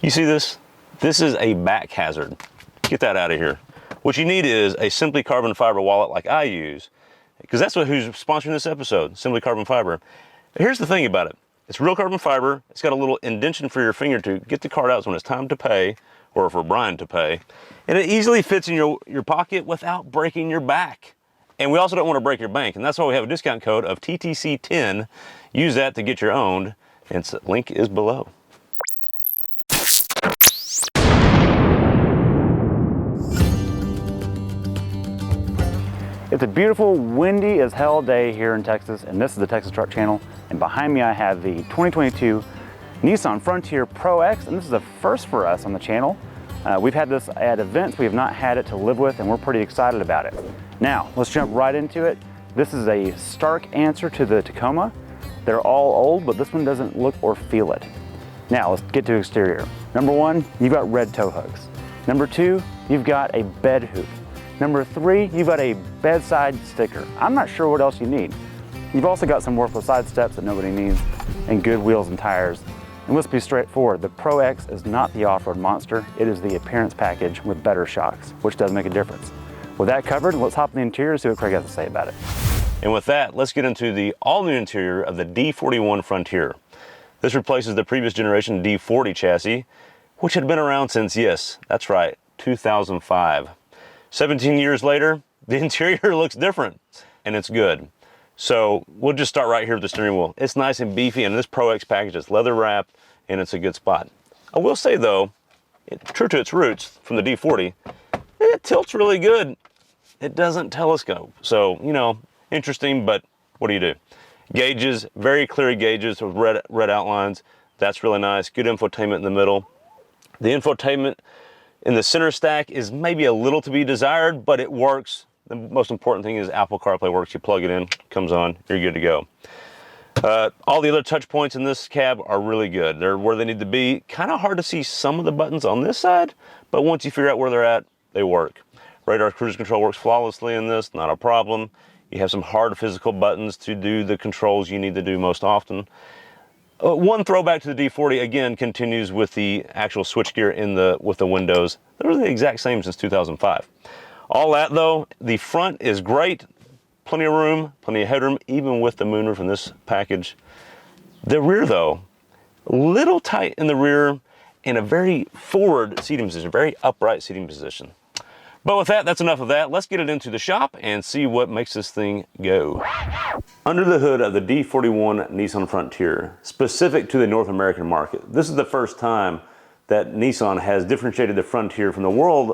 You see this? This is a back hazard. Get that out of here. What you need is a Simply Carbon Fiber wallet like I use, because that's who's sponsoring this episode, Simply Carbon Fiber. Here's the thing about it. It's real carbon fiber. It's got a little indentation for your finger to get the card out when it's time to pay, or for Brian to pay. And it easily fits in your pocket without breaking your back. And we also don't want to break your bank. And that's why we have a discount code of TTC10. Use that to get your own. And the link is below. It's a beautiful, windy as hell day here in Texas, and this is the Texas Truck Channel. And behind me I have the 2022 Nissan Frontier ProX, and this is a first for us on the channel. We've had this at events, we have not had it to live with, and we're pretty excited about it. Now, let's jump right into it. This is a stark answer to the Tacoma. They're all old, but this one doesn't look or feel it. Now, let's get to exterior. Number one, you've got red tow hooks. Number two, you've got a bed hoop. Number three, you've got a bedside sticker. I'm not sure what else you need. You've also got some worthless side steps that nobody needs, and good wheels and tires. And let's be straightforward, the ProX is not the off-road monster, it is the appearance package with better shocks, which does make a difference. With that covered, let's hop in the interior and see what Craig has to say about it. And with that, let's get into the all-new interior of the D41 Frontier. This replaces the previous generation D40 chassis, which had been around since, yes, that's right, 2005. 17 years later, the interior looks different, and it's good. So we'll just start right here with the steering wheel. It's nice and beefy, and this ProX package is leather wrapped, and it's a good spot. I will say though, true to its roots from the D40, it tilts really good. It doesn't telescope. So, you know, interesting, but what do you do? Gauges, very clear gauges with red outlines. That's really nice. Good infotainment in the middle. The infotainment in the center stack is maybe a little to be desired, but it works. The most important thing is Apple CarPlay works. You plug it in, comes on, you're good to go. All the other touch points in this cab are really good. They're where they need to be. Kind of hard to see some of the buttons on this side, but once you figure out where they're at, they work. Radar cruise control works flawlessly in this, not a problem. You have some hard physical buttons to do the controls you need to do most often. One throwback to the D40 again continues with the actual switchgear with the windows. They're the exact same since 2005. All that though, the front is great, plenty of room, plenty of headroom, even with the moonroof in this package. The rear though, a little tight in the rear and a very forward seating position, very upright seating position. But with that, that's enough of that. Let's get it into the shop and see what makes this thing go. Under the hood of the D41 Nissan Frontier, specific to the North American market, this is the first time that Nissan has differentiated the Frontier from the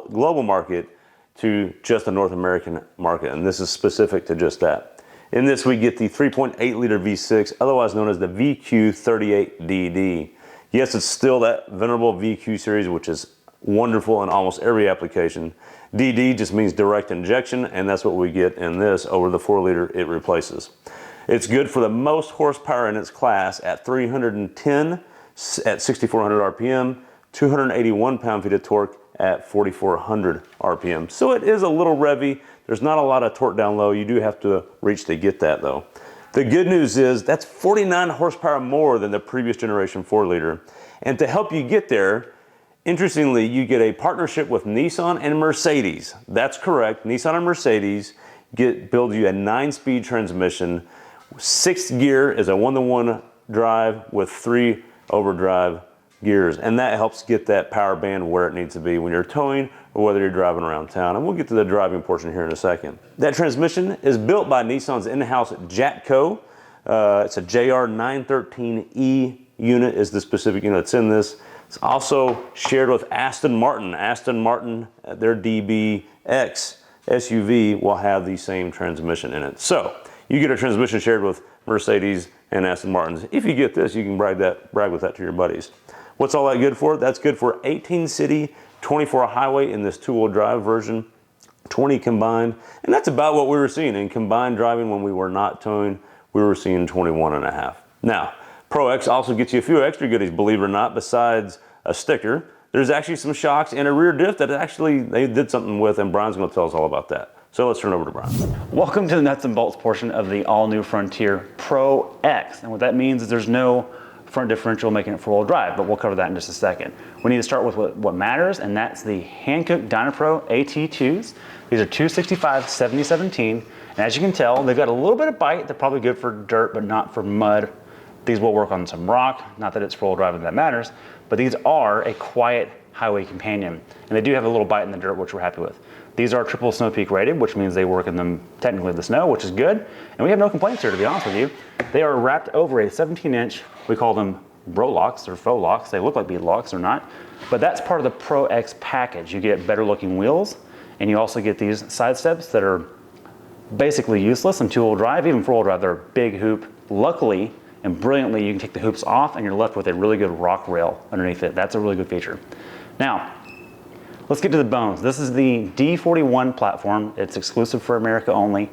global market to just the North American market, and this is specific to just that. In this, we get the 3.8 liter V6, otherwise known as the VQ38DD. Yes, it's still that venerable VQ series, which is wonderful in almost every application. DD just means direct injection, and that's what we get in this over the 4 liter it replaces. It's good for the most horsepower in its class at 310 at 6,400 RPM, 281 pound-feet of torque at 4,400 RPM. So it is a little revvy. There's not a lot of torque down low. You do have to reach to get that though. The good news is that's 49 horsepower more than the previous generation 4 liter. And to help you get there, interestingly, you get a partnership with Nissan and Mercedes. That's correct. Nissan and Mercedes build you a 9-speed transmission. 6th gear is a 1-to-1 drive with 3 overdrive gears, and that helps get that power band where it needs to be when you're towing or whether you're driving around town. And we'll get to the driving portion here in a second. That transmission is built by Nissan's in-house Jatco. It's a JR913E unit is the specific unit that's in this. It's also shared with Aston Martin. Aston Martin, their DBX SUV will have the same transmission in it. So you get a transmission shared with Mercedes and Aston Martins. If you get this, you can brag with that to your buddies. What's all that good for? That's good for 18 city, 24 highway in this 2-wheel drive version, 20 combined. And that's about what we were seeing in combined driving when we were not towing. We were seeing 21.5. Now, ProX also gets you a few extra goodies, believe it or not, besides a sticker. There's actually some shocks and a rear diff that actually they did something with, and Brian's gonna tell us all about that. So let's turn over to Brian. Welcome to the nuts and bolts portion of the all-new Frontier ProX. And what that means is there's no front differential, making it four-wheel drive, but we'll cover that in just a second. We need to start with what matters, and that's the Hankook Dynapro AT2s. These are 265 7017, and as you can tell, they've got a little bit of bite. They're probably good for dirt, but not for mud. These will work on some rock, not that it's four-wheel drive and that matters, but these are a quiet highway companion, and they do have a little bite in the dirt, which we're happy with. These are triple snow peak rated, which means they work in them technically the snow, which is good, and we have no complaints here, to be honest with you. They are wrapped over a 17-inch, we call them bro locks or faux locks. They look like bead locks, they're not, but that's part of the ProX package. You get better looking wheels, and you also get these side steps that are basically useless in two-wheel drive. Even four-wheel drive, they're a big hoop. Luckily and brilliantly, you can take the hoops off and you're left with a really good rock rail underneath it. That's a really good feature. Now, let's get to the bones. This is the D41 platform. It's exclusive for America only,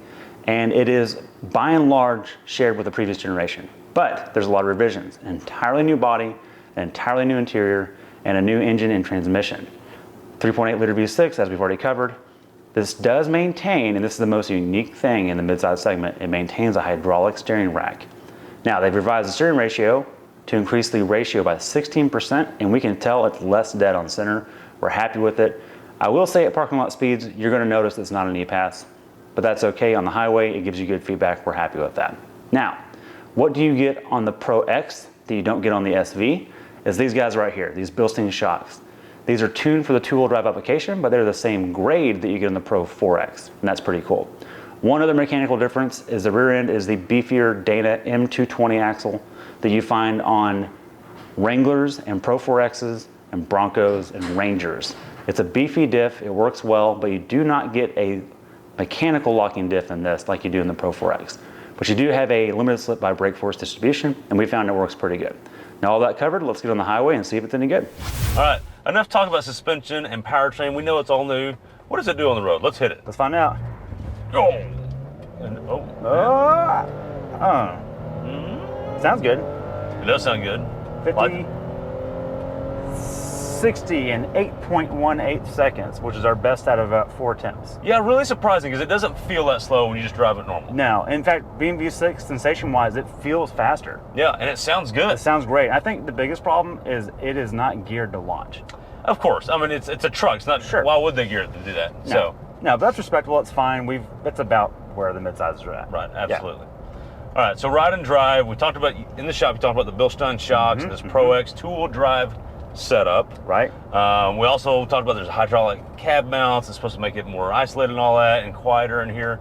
and it is by and large shared with the previous generation. But there's a lot of revisions. An entirely new body, an entirely new interior, and a new engine and transmission. 3.8 liter V6, as we've already covered. This does maintain, and this is the most unique thing in the midsize segment, it maintains a hydraulic steering rack. Now, they've revised the steering ratio to increase the ratio by 16%, and we can tell it's less dead on center. We're happy with it. I will say at parking lot speeds, you're gonna notice it's not an E-Pass, but that's okay. On the highway, it gives you good feedback. We're happy with that. Now, what do you get on the ProX that you don't get on the SV? Is these guys right here, these Bilstein shocks. These are tuned for the two-wheel drive application, but they're the same grade that you get in the Pro 4X, and that's pretty cool. One other mechanical difference is the rear end is the beefier Dana M220 axle that you find on Wranglers and Pro 4Xs and Broncos and Rangers. It's a beefy diff, it works well, but you do not get a mechanical locking diff in this like you do in the Pro 4X. But you do have a limited slip by brake force distribution, and we found it works pretty good. Now all that covered, let's get on the highway and see if it's any good. All right, enough talk about suspension and powertrain. We know it's all new. What does it do on the road? Let's hit it. Let's find out. Oh. And, Sounds good. It does sound good. 50, 60 in 8.18 seconds, which is our best out of about 4 attempts. Yeah, really surprising because it doesn't feel that slow when you just drive it normal. No, in fact, being V6, sensation-wise, it feels faster. Yeah, and it sounds good. It sounds great. I think the biggest problem is it is not geared to launch. Of course. I mean, it's a truck. It's not. Sure. Why would they gear it to do that? No. So. No, but that's respectable. It's fine. That's about where the midsize are at. Right. Absolutely. Yeah. All right. So ride and drive. We talked about in the shop. We talked about the Bilstein shocks and this ProX two-wheel drive setup. Right. We also talked about there's hydraulic cab mounts. It's supposed to make it more isolated and all that, and quieter in here.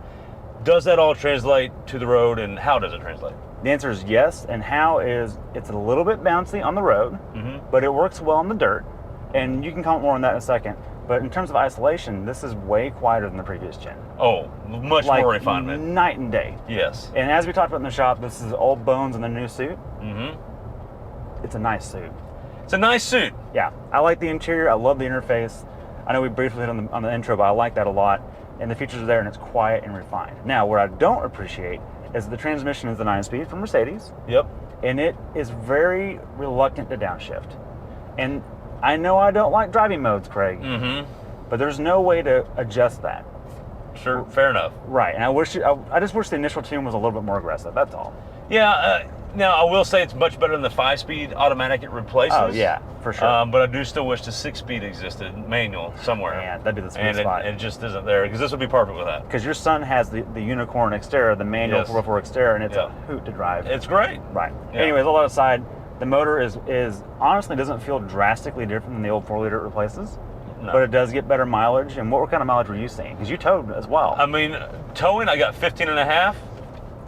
Does that all translate to the road, and how does it translate? The answer is yes, and how is it's a little bit bouncy on the road, but it works well on the dirt, and you can comment more on that in a second. But in terms of isolation, this is way quieter than the previous gen. Oh, much more refinement. Night and day. Yes. And as we talked about in the shop, this is old bones in the new suit. It's a nice suit. It's a nice suit. Yeah, I like the interior. I love the interface. I know we briefly hit on the intro, but I like that a lot. And the features are there, and it's quiet and refined. Now, what I don't appreciate is the transmission is the 9-speed from Mercedes. Yep. And it is very reluctant to downshift. And I know I don't like driving modes, Craig, but there's no way to adjust that. Sure, fair enough. Right, and I just wish the initial tune was a little bit more aggressive, that's all. Yeah, now I will say it's much better than the 5-speed automatic it replaces. Oh yeah, for sure. But I do still wish the 6-speed existed, manual, somewhere. Man, that'd be the sweet spot. It just isn't there, because this would be perfect with that. Because your son has the Unicorn Xterra, the manual 4x4 Xterra, and it's a hoot to drive. It's great. Right. Yeah. Anyways, all that aside, the motor is honestly doesn't feel drastically different than the old 4-liter it replaces. No. But it does get better mileage. And what kind of mileage were you seeing? Because you towed as well. I mean, towing, I got 15 and a half.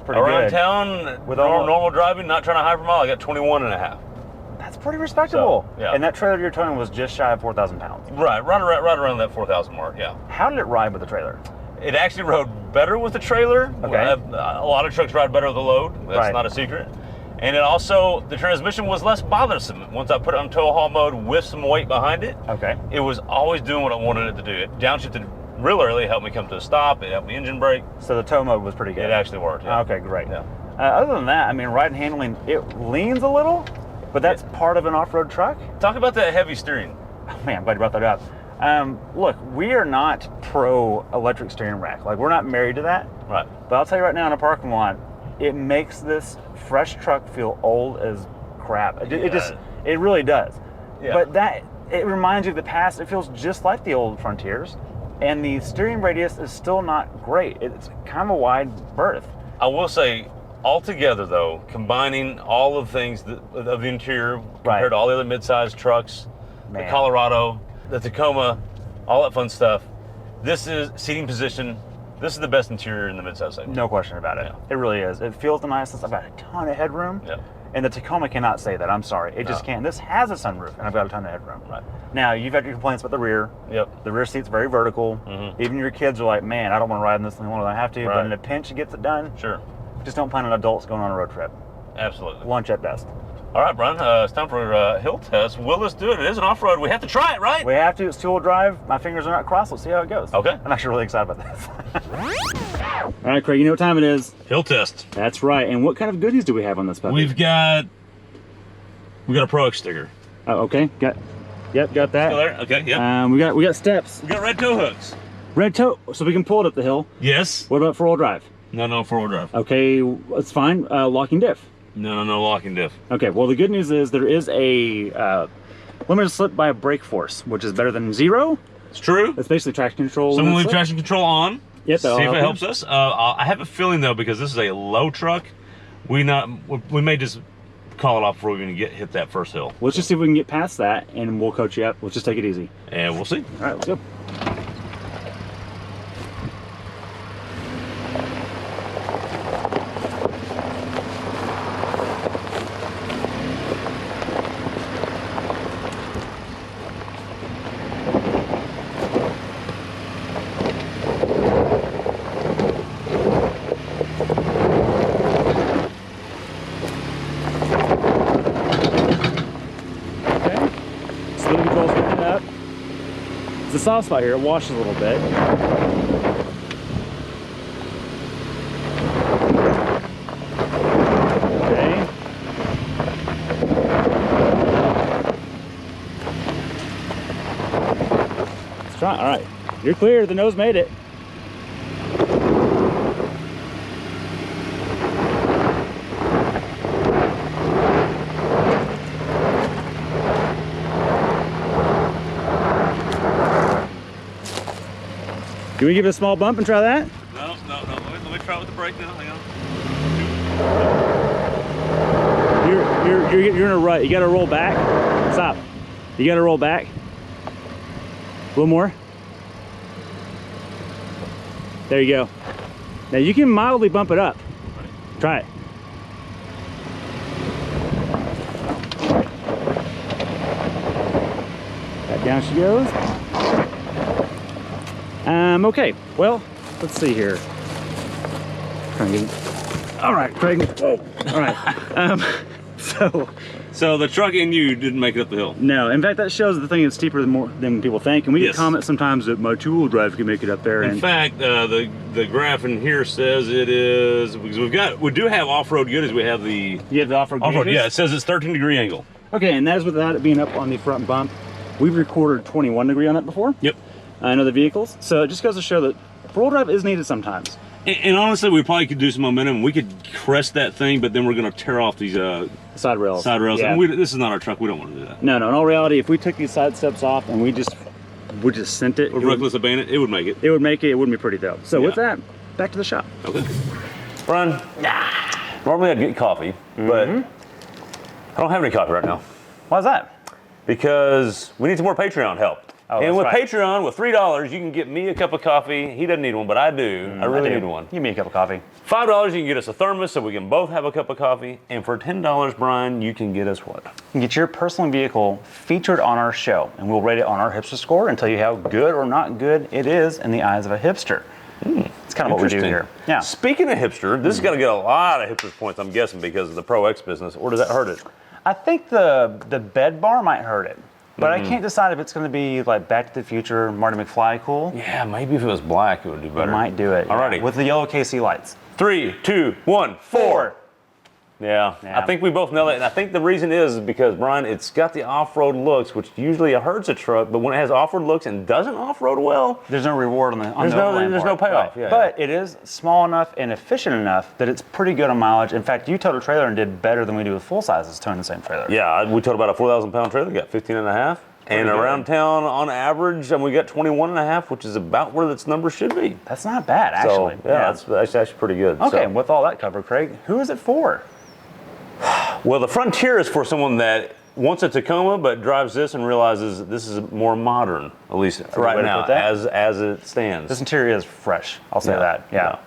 Pretty Around good. town, with normal driving, not trying to hypermile, I got 21 and a half. That's pretty respectable. So, yeah. And that trailer you're towing was just shy of 4,000 pounds. Right around that 4,000 mark, yeah. How did it ride with the trailer? It actually rode better with the trailer. Okay. A lot of trucks ride better with the load. That's not a secret. And it also, the transmission was less bothersome. Once I put it on tow haul mode with some weight behind it, it was always doing what I wanted it to do. It downshifted real early, it helped me come to a stop, it helped me engine brake. So the tow mode was pretty good? It actually worked, yeah. Okay, great. Yeah. Other than that, I mean, ride and handling, it leans a little, but that's part of an off-road truck. Talk about that heavy steering. Oh, man, I'm glad you brought that up. Look, we are not pro electric steering rack. Like, we're not married to that. Right. But I'll tell you right now, in a parking lot, it makes this fresh truck feel old as crap. It really does. Yeah. But it reminds you of the past. It feels just like the old Frontiers, and the steering radius is still not great. It's kind of a wide berth. I will say, altogether though, combining all of the things of the interior compared to all the other mid-sized trucks, the Colorado, the Tacoma, all that fun stuff, this is seating position. This is the best interior in the mid-size segment. No question about it. Yeah. It really is. It feels the nicest. I've got a ton of headroom. Yeah. And the Tacoma cannot say that. I'm sorry. It just can't. This has a sunroof, and I've got a ton of headroom. Right. Now, you've had your complaints about the rear. Yep. The rear seat's very vertical. Even your kids are like, man, I don't want to ride in this thing more than I have to. Right. But in a pinch, it gets it done. Sure. Just don't plan on adults going on a road trip. Absolutely. Lunch at best. All right, Brian, it's time for a hill test. Will this do it? It is an off-road. We have to try it, right? We have to. It's two-wheel drive. My fingers are not crossed. Let's see how it goes. Okay. I'm actually really excited about this. All right, Craig, you know what time it is. Hill test. That's right. And what kind of goodies do we have on this puppy? We got a ProX sticker. Oh, okay. Got that. Still there? Okay, yeah. We got steps. We got red tow hooks. Red toe, so we can pull it up the hill. Yes. What about four-wheel drive? No, four-wheel drive. Okay, that's fine. Locking diff. No, locking diff. Okay, well the good news is there is a limited slip by a brake force, which is better than zero. It's true. It's basically traction control. So I'm gonna leave traction control on. Yep, see if it helps us. I have a feeling though, because this is a low truck, we may just call it off before we even hit that first hill. Let's just see if we can get past that, and we'll coach you up. Let's just take it easy. And we'll see. All right, let's go. The soft spot here, it washes a little bit. Okay. Let's try. All right, you're clear. The nose made it. Can we give it a small bump and try that? No. Let me try it with the brake now. Hang on. You're in a rut. You got to roll back. Stop. You got to roll back. A little more. There you go. Now you can mildly bump it up. Try it. Back down she goes. Okay, well, let's see here. All right, Craig. Whoa. All right. So the truck and you didn't make it up the hill? No. In fact, that shows the thing is steeper than people think. And we get comments sometimes that my two-wheel drive can make it up there. In fact, the graph in here says it is, because we do have off-road goodies. We have the... You have the off-road goodies? Yeah, it says it's 13-degree angle. Okay, and that is without it being up on the front bump. We've recorded 21 degree on it before. Yep. In other vehicles. So it just goes to show that four-wheel drive is needed sometimes. And honestly, we probably could do some momentum. We could crest that thing, but then we're going to tear off these side rails. Yeah. And this is not our truck. We don't want to do that. No. In all reality, if we took these side steps off and we just sent it, reckless abandon, it would make it. It would make it. It wouldn't be pretty though. So with that, back to the shop. Okay. Brian, normally I'd get coffee, but I don't have any coffee right now. Why's that? Because we need some more Patreon help. Oh, and with right. Patreon, with $3, you can get me a cup of coffee. He doesn't need one, but I do. I really need one. Give me a cup of coffee. $5, you can get us a thermos so we can both have a cup of coffee. And for $10, Brian, you can get us what? You can get your personal vehicle featured on our show, and we'll rate it on our Hipster Score and tell you how good or not good it is in the eyes of a hipster. It's kind of what we do here. Yeah. Speaking of hipster, this is going to get a lot of hipsters points, I'm guessing, because of the ProX business. Or does that hurt it? I think the bed bar might hurt it. But I can't decide if it's going to be like Back to the Future, Marty McFly cool. Yeah, maybe if it was black, it would do better. It might do it. Alrighty. With the yellow KC lights. 3, 2, 1, 4. Yeah. Yeah. I think we both know that, and I think the reason is because, Brian, it's got the off-road looks, which usually hurts a truck, but when it has off-road looks and doesn't off-road well, There's no reward on the There's no payoff, yeah. But it is small enough and efficient enough that it's pretty good on mileage. In fact, you towed a trailer and did better than we do with full sizes towing the same trailer. yeah, we towed about a 4,000-pound trailer, got 15 and a half. And good. around town, on average, we got 21 and a half, which is about where this number should be. That's not bad, actually. So, yeah, that's actually pretty good. Okay, So, with all that covered, Craig, who is it for? well, the Frontier is for someone that wants a Tacoma, but drives this and realizes that this is more modern, at least right way to now, put that. as it stands. This interior is fresh. I'll say that. Yeah.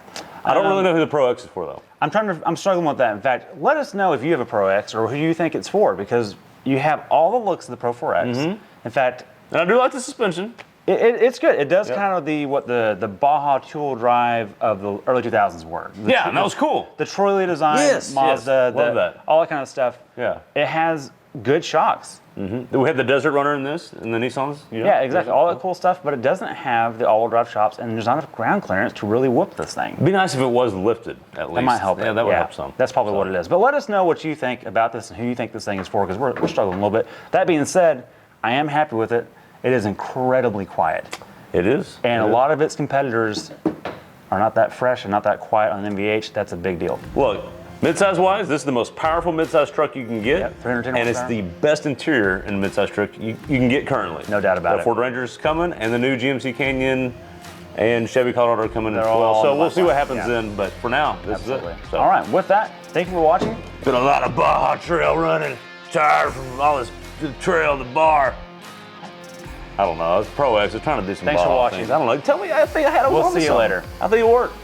I don't really know who the ProX is for, though. I'm struggling with that. In fact, let us know if you have a ProX or who you think it's for, because you have all the looks of the Pro 4X. In fact, And I do like the suspension. it's good. It does kind of the Baja two-wheel drive of the early 2000s were. Yeah, and that was cool. The Troy Lee design, Yes, Mazda, yes. Love that. all that kind of stuff. Yeah. It has good shocks. We had the Desert Runner in this, in the Nissans. Yeah, exactly. All that cool stuff, but it doesn't have the all-wheel drive shocks, and there's not enough ground clearance to really whoop this thing. It'd be nice if it was lifted, at least. That might help. Yeah, that would help some. That's probably what it is. But let us know what you think about this and who you think this thing is for, because we're struggling a little bit. That being said, I am happy with it. It is incredibly quiet. It is. And It a is. lot of its competitors are not that fresh and not that quiet on an MVH. That's a big deal. Look, midsize wise, this is the most powerful midsize truck you can get. Yep, 310 and it's horsepower. the best interior in a midsize truck you can get currently. No doubt about the it. Ford Ranger's coming, and the new GMC Canyon and Chevy Colorado are coming as They're all well. on So the we'll see what pipeline. happens Yeah. then. But for now, this Absolutely. is it. So, All right, with that, thank you for watching. Been a lot of Baja trail running. Tired from all this trail to bar. I don't know. It's ProX. I was trying to do some Thanks for Baja watching. things. I don't know. Tell me. I think I had a We'll wrong see you something. later. I think it worked.